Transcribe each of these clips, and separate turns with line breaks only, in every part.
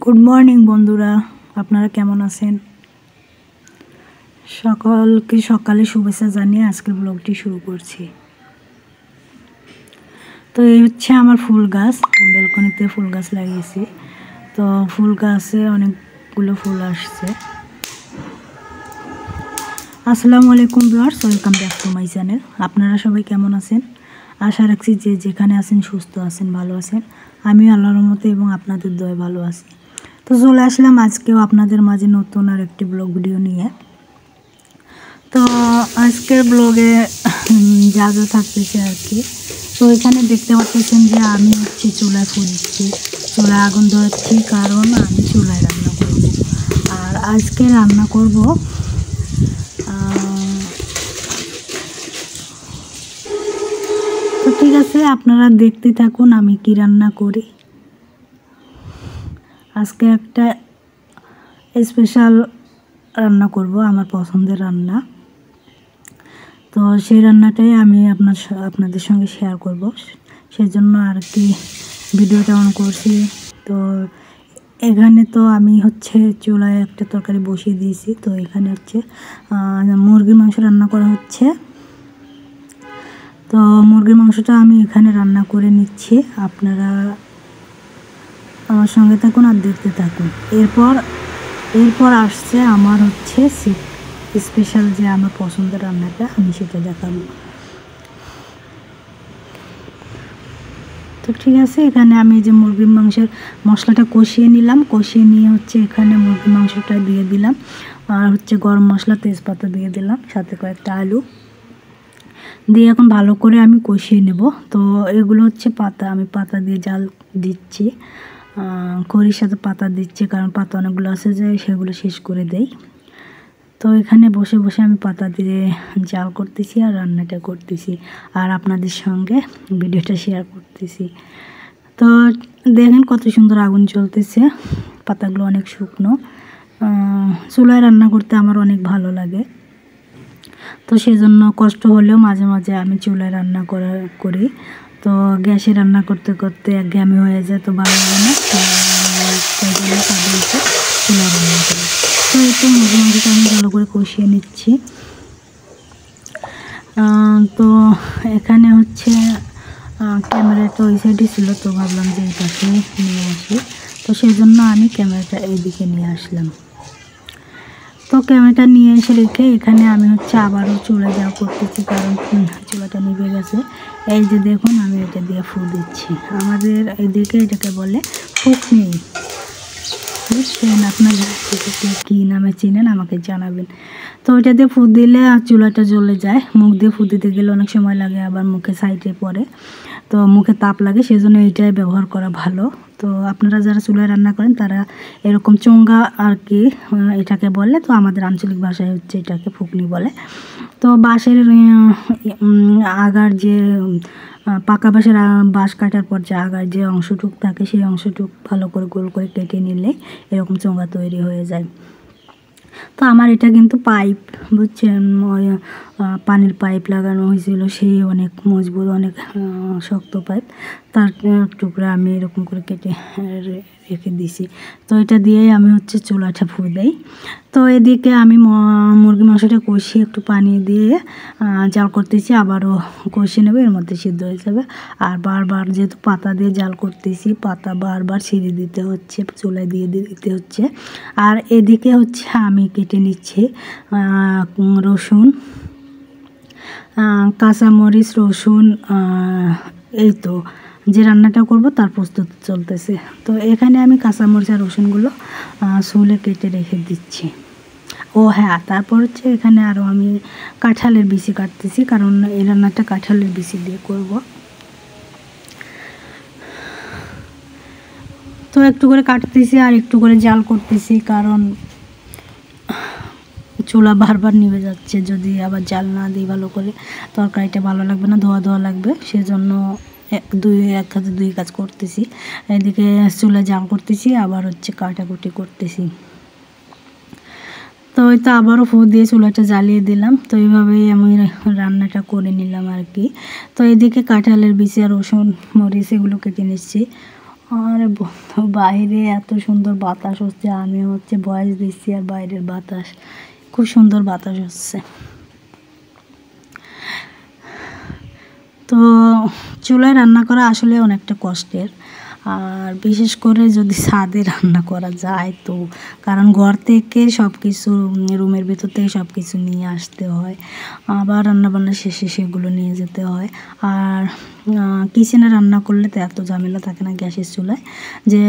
Good morning বন্ধুরা, আপনারা কেমন আছেন? সকলকে সকালে শুভেচ্ছা জানিয়ে আজকের ব্লগটি শুরু করছি। তো এই হচ্ছে আমার ফুল গাছ, ব্যালকনিতে ফুল গাছ লাগিয়েছি। তো ফুল গাছে অনেকগুলো ফুল আসছে। আসসালামু আলাইকুম viewers, welcome back to my channel. আপনারা সবাই কেমন আছেন? আশা রাখছি যে যেখানে আছেন সুস্থ আছেন, ভালো আছেন। আমি আল্লাহর রহমতে এবং আপনাদের দয়ায় ভালো আছি। তো চলে আসলাম আজকেও আপনাদের মাঝে নতুন আর একটি ব্লগ ভিডিও নিয়ে। তো আজকের ব্লগে যা যা থাকতেছে আর কি, তো এখানে দেখতে পাচ্ছেন যে আমি হচ্ছে চুলায় ফুল দিচ্ছি, চুলায় আগুন ধরাচ্ছি, কারণ আমি চুলায় রান্না করব। আর আজকে রান্না করব তো ঠিক আছে, আপনারা দেখতে থাকুন আমি কি রান্না করি। আজকে একটা স্পেশাল রান্না করব, আমার পছন্দের রান্না। তো সেই রান্নাটাই আমি আপনাদের সঙ্গে শেয়ার করব, সেজন্য আর কি ভিডিওটা অন করছি। তো এখানে তো আমি হচ্ছে চুলায় একটা তরকারি বসিয়ে দিয়েছি। তো এখানে হচ্ছে মুরগির মাংস রান্না করা হচ্ছে। তো মুরগির মাংসটা আমি এখানে রান্না করে নিচ্ছি, আপনারা আমার সঙ্গে থাকুন আর দেখতে থাকুন। এরপর আসছে আমার হচ্ছে স্পেশাল যে আমার পছন্দের রান্নাটা, আমি সেটা দেখাবো। তো ঠিক আছে, এখানে আমি যে মুরগির মাংসের মশলাটা কষিয়ে নিলাম, কষিয়ে নিয়ে হচ্ছে এখানে মুরগির মাংসটা দিয়ে দিলাম, আর হচ্ছে গরম মশলা, তেজপাতা দিয়ে দিলাম, সাথে কয়েকটা আলু দিয়ে এখন ভালো করে আমি কষিয়ে নেব। তো এগুলো হচ্ছে পাতা, আমি পাতা দিয়ে জাল দিচ্ছি, খড়ির সাথে পাতা দিচ্ছি, কারণ পাতা অনেকগুলো আছে যে সেগুলো শেষ করে দেই। তো এখানে বসে বসে আমি পাতা দিয়ে জাল করতেছি আর রান্নাটা করতেছি, আর আপনাদের সঙ্গে ভিডিওটা শেয়ার করতেছি। তো দেখেন কত সুন্দর আগুন চলতেছে, পাতাগুলো অনেক শুকনো। চুলায় রান্না করতে আমার অনেক ভালো লাগে, তো সেজন্য কষ্ট হলেও মাঝে মাঝে আমি চুলায় রান্না করি। তো গ্যাসে রান্না করতে করতে একঘেয়েমি হয়ে যায়, তো ভালো লাগে না, সেই জন্য তাদেরকে চুলায় রান্না করি। তো একটু মুরগি মাংসটা আমি ভালো করে কষিয়ে নিচ্ছি। তো এখানে হচ্ছে ক্যামেরাটা ওই সাইডে ছিল, তো ভাবলাম যে এই পাশে নিয়ে আসি, তো সেই জন্য আমি ক্যামেরাটা এইদিকে নিয়ে আসলাম। তো ক্যামেরাটা নিয়ে এসে রেখে এখানে আমি হচ্ছে আবারও চুলায় জাল করতেছি, কারণ চুলাটা নিভে গেছে। এই যে দেখুন, আমি এটা দিয়ে ফু দিচ্ছি। আমাদের এইদিকে এটাকে বলে ফুকনি, বুঝছেন? আপনার কী নামে চিনেন আমাকে জানাবেন। তো ওইটা দিয়ে ফু দিলে আর চুলাটা জ্বলে যায়। মুখ দিয়ে ফু দিতে গেলে অনেক সময় লাগে, আবার মুখে সাইডে পড়ে, তো মুখে তাপ লাগে, সেজন্য এইটাই ব্যবহার করা ভালো। তো আপনারা যারা চুলায় রান্না করেন তারা এরকম চোঙ্গা আর কি এটাকে বলে, তো আমাদের আঞ্চলিক ভাষায় হচ্ছে এটাকে ফুকনি বলে। তো বাঁশের আগার যে পাকা বাঁশের বাঁশ কাটার পর যে আগার যে অংশটুক থাকে, সেই অংশটুক ভালো করে গোল করে কেটে নিলে এরকম চোঙ্গা তৈরি হয়ে যায়। তো আমার এটা কিন্তু পাইপ, বুঝছেন, ওই পানির পাইপ লাগানো হয়েছিল, সেই অনেক মজবুত, অনেক শক্ত পাইপ, তার টুকরা আমি এরকম করে কেটে রেখে দিছি। তো এটা দিয়েই আমি হচ্ছে চুলাটা ফু দেই। তো এদিকে আমি মুরগি মাংসটা কষিয়ে একটু পানি দিয়ে জাল করতেছি, আবারও কষিয়ে নেবে, এর মধ্যে সিদ্ধ হয়ে যাবে। আর বারবার যেহেতু পাতা দিয়ে জাল করতেছি, পাতা বারবার ছিঁড়ে দিতে হচ্ছে, চুলায় দিয়ে দিতে হচ্ছে। আর এদিকে হচ্ছে আমি কেটে নিচ্ছি রসুন, কাঁচামরিচ, রসুন, এই তো যে রান্নাটা করব তার প্রস্তুতি চলতেছে। তো এখানে আমি কাঁচামরিচ আর রসুনগুলো ছুলে কেটে রেখে দিচ্ছি। ও হ্যাঁ, তারপর হচ্ছে এখানে আরও আমি কাঁঠালের বিচি কাটতেছি, কারণ এই রান্নাটা কাঁঠালের বিচি দিয়ে করব। তো একটু করে কাটতেছি আর একটু করে জাল করতেছি, কারণ চুলা বারবার নিভে যাচ্ছে, যদি আবার জাল না দিই ভালো করে তরকারিটা ভালো লাগবে না, ধোয়া ধোয়া লাগবে, সেজন্য এক হাতে দুই কাজ করতেছি। এদিকে চুলা জাল করতেছি, আবার হচ্ছে কাটাকুটি করতেছি। তো ওই তো আবারও ফু দিয়ে চুলাটা জ্বালিয়ে দিলাম। তো এইভাবেই আমি রান্নাটা করে নিলাম আর কি। তো এদিকে কাঁঠালের বিচি আর রসুন, মরিচ এগুলো কেটে নিচ্ছি। আরে বন্ধু, বাইরে এত সুন্দর বাতাস হচ্ছে, আমি হচ্ছে ভয়েস দিচ্ছি আর বাইরের বাতাস, খুব সুন্দর বাতাস হচ্ছে। তো চুলায় রান্না করা আসলে অনেকটা কষ্টের, আর বিশেষ করে যদি ছাদে রান্না করা যায় তো, কারণ ঘর থেকে সব কিছু, রুমের ভিতর থেকে সব কিছু নিয়ে আসতে হয়, আবার রান্নাবান্না শেষে সেগুলো নিয়ে যেতে হয়। আর কিচেনে রান্না করলে তো এত ঝামেলা থাকে না গ্যাসের চুলায়, যে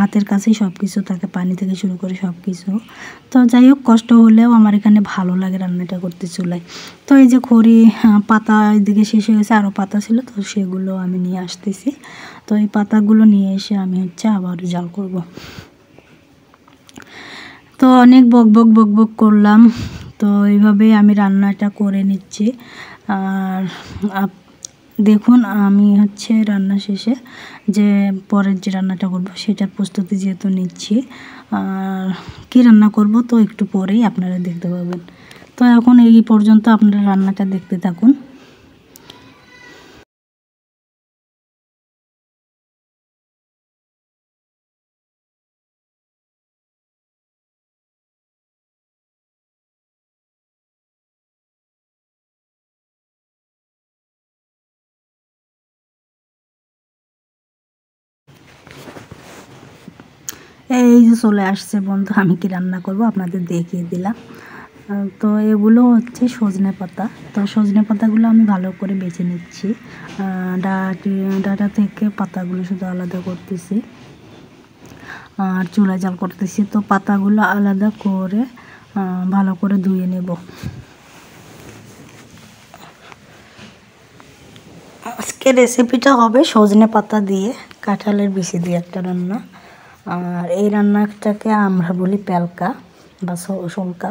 হাতের কাছেই সব কিছু থাকে, পানি থেকে শুরু করে সব কিছু। তো যাই হোক, কষ্ট হলেও আমার এখানে ভালো লাগে রান্নাটা করতে চুলায়। তো এই যে খড়ি, পাতা এদিকে শেষ হয়ে গেছে, আরও পাতা ছিল, তো সেগুলো আমি নিয়ে আসতেছি। তো এই পাতাগুলো নিয়ে এসে আমি হচ্ছে আবার জাল করব। তো অনেক বক বক বক বক করলাম, তো এইভাবেই আমি রান্নাটা করে নিচ্ছি। আর দেখুন, আমি হচ্ছে রান্না শেষে যে পরের যে রান্নাটা করব সেটার প্রস্তুতি যেহেতু নিচ্ছি, আর কী রান্না করব তো একটু পরেই আপনারা দেখতে পাবেন। তো এখন এই পর্যন্ত আপনারা রান্নাটা দেখতে থাকুন। এই যে চলে আসছে বন্ধু, আমি কি রান্না করব আপনাদের দেখিয়ে দিলাম। তো এগুলো হচ্ছে সজনে পাতা। তো সজনে পাতাগুলো আমি ভালো করে বেছে নিচ্ছি, ডাটা থেকে পাতাগুলো শুধু আলাদা করতেছি আর চুলা জাল করতেছি। তো পাতাগুলো আলাদা করে ভালো করে ধুয়ে নেব। আজকে রেসিপিটা হবে সজনে পাতা দিয়ে কাঁঠালের বিচি দিয়ে একটা রান্না। আর এই রান্নাটাকে আমরা বলি পেলকা বা শোলকা।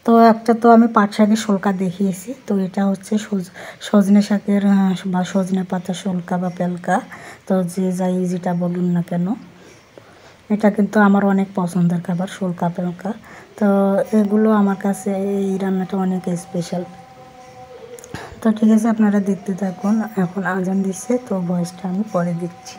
তো একটা তো আমি পাট শাকের শোলকা দেখিয়েছি, তো এটা হচ্ছে সজনে শাকের বা সজনে পাতা শোলকা বা পেলকা। তো যে যাই যেটা বলুন না কেন, এটা কিন্তু আমার অনেক পছন্দের খাবার, শোলকা পেলকা। তো এগুলো আমার কাছে, এই রান্নাটা অনেক স্পেশাল। তো ঠিক আছে, আপনারা দেখতে থাকুন। এখন আজান দিচ্ছে, তো ভয়েসটা আমি পরে দিচ্ছি।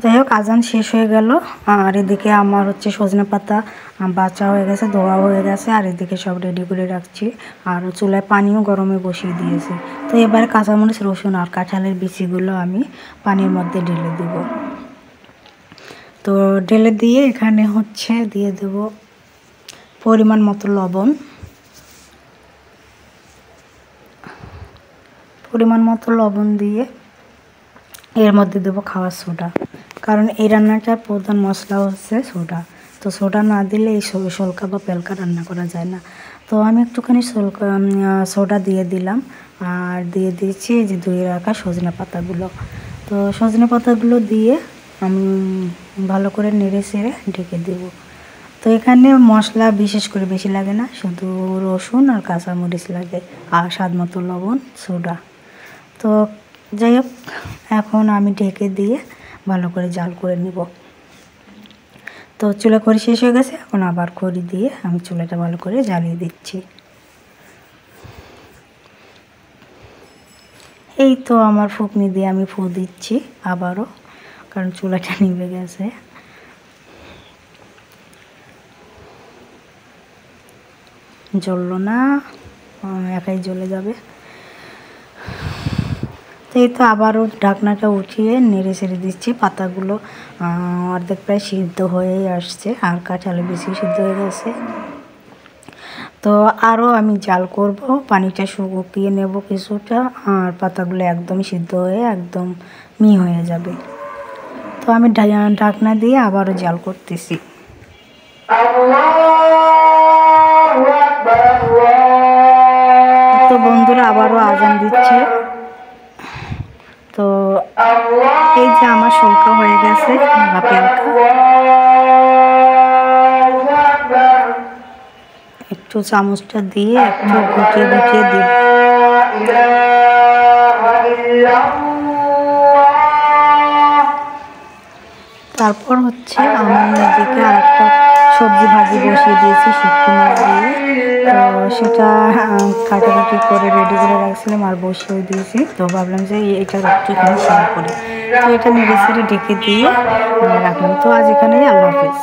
যাই হোক, আজান শেষ হয়ে গেল, আর এদিকে আমার হচ্ছে সজনে পাতা বাছা হয়ে গেছে, ধোয়া হয়ে গেছে, আর এদিকে সব রেডি করে রাখছি। আর চুলায় পানিও গরমে বসিয়ে দিয়েছি। তো এবারে কাঁচামরিচ, রসুন আর কাঁঠালের বিচিগুলো আমি পানির মধ্যে ঢেলে দেব। তো ঢেলে দিয়ে এখানে হচ্ছে দিয়ে দেব পরিমাণ মতো লবণ, দিয়ে এর মধ্যে দেবো খাওয়ার সোডা, কারণ এই রান্নাটার প্রধান মশলা হচ্ছে সোডা। তো সোডা না দিলে এই শোলকা বা পেলকা রান্না করা যায় না। তো আমি একটুখানি সোডা দিয়ে দিলাম, আর দিয়ে দিয়েছি যে ধুয়ে রাখা সজনে পাতাগুলো। তো সজনে পাতাগুলো দিয়ে আমি ভালো করে নেড়ে চেড়ে ঢেকে দেবো। তো এখানে মশলা বিশেষ করে বেশি লাগে না, শুধু রসুন আর কাঁচামরিচ লাগে, আর স্বাদ মতো লবণ, সোডা। তো যাই হোক, এখন আমি ঢেকে দিয়ে ভালো করে জাল করে নিব। তো চুলা খড়ি শেষ হয়ে গেছে, এখন আবার খড়ি দিয়ে আমি চুলাটা ভালো করে জ্বালিয়ে দিচ্ছি। এই তো আমার ফুঁকনি দিয়ে আমি ফু দিচ্ছি আবারও, কারণ চুলাটা নিভে গেছে। জ্বললো না, একাই জ্বলে যাবে। এই তো আবারও ঢাকনাটা উঠিয়ে নেড়ে ছেড়ে দিচ্ছি। পাতাগুলো অর্ধেক প্রায় সিদ্ধ হয়েই আসছে, আর কাঁঠালে বেশি সিদ্ধ হয়ে গেছে। তো আরও আমি জাল করব, পানিটা শুকিয়ে নেব কিছুটা, আর পাতাগুলো একদমই সিদ্ধ হয়ে একদম মিহি হয়ে যাবে। তো আমি ঢাকনা দিয়ে আবারও জাল করতেছি। তো বন্ধুরা আবারও আজান দিচ্ছে। তো এই যে আমার শোলকা হয়ে গেছে হালকা। একটু চামচটা দিয়ে একটু গুটিয়ে গুটিয়ে দিব। তারপর হচ্ছে আমি এদিকে আরেকটা সবজি ভাজি বসিয়ে দিয়েছি শুটকি মাছ দিয়ে। তো সেটা কাটাকাটি করে রেডি করে রাখছিলাম আর বসিয়েও দিয়েছি। তো ভাবলাম যে এটা একটুখানি শেয়ার করি। তো এটা নেড়ে ছেড়ে ঢেকে দিয়ে রাখলাম। তো আজ এখানেই, আল্লাহ হাফেজ।